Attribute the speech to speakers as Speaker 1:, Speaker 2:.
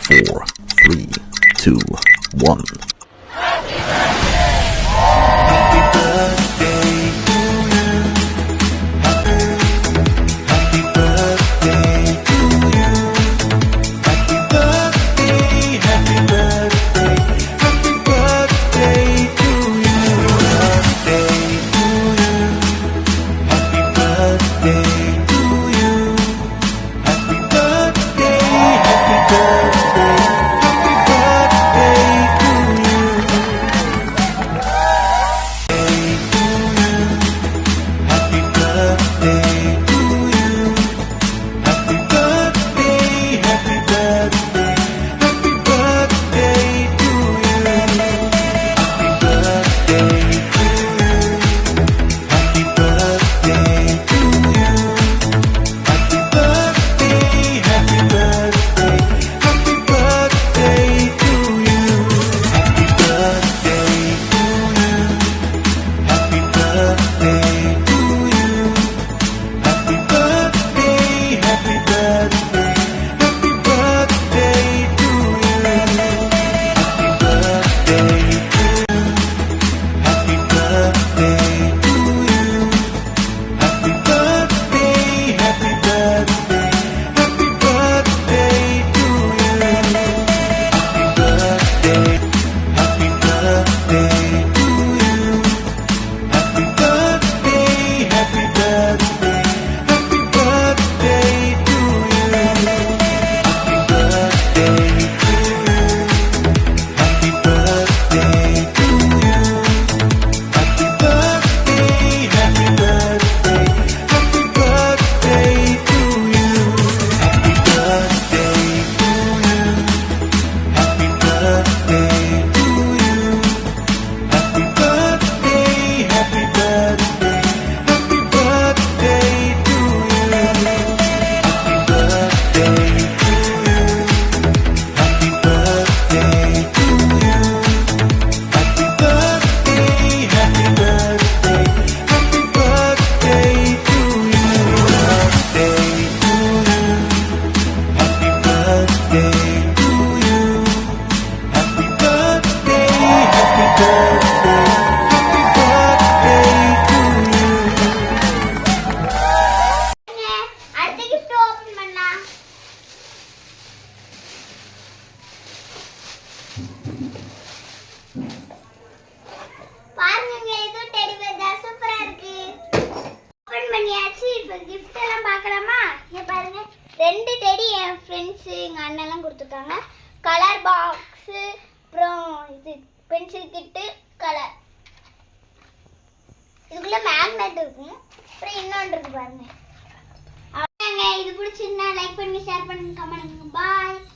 Speaker 1: 4, 3, 2, 1.
Speaker 2: பாருங்க இது teddy bear தான் சூப்பரா இருக்கு. ஓபன் பண்ணியாச்சு. இப்போ gift எல்லாம் பார்க்கலாமா? இங்க பாருங்க. ரெண்டு டெடி என் फ्रेंड्स எங்க அண்ணன் எல்லாம் கொடுத்துட்டாங்க. கலர் பாக்ஸ், அப்புறம் இது பென்சில் கிட், கலர். இதுக்குள்ள மேக்னெட் இருக்கும். அப்புறம் இன்னொன்று இருக்கு பாருங்க. அவ்வளவுதாங்க. இது பிடிச்சிருந்தா லைக் பண்ணி ஷேர் பண்ணுங்க, கமெண்ட் பண்ணுங்க. பை.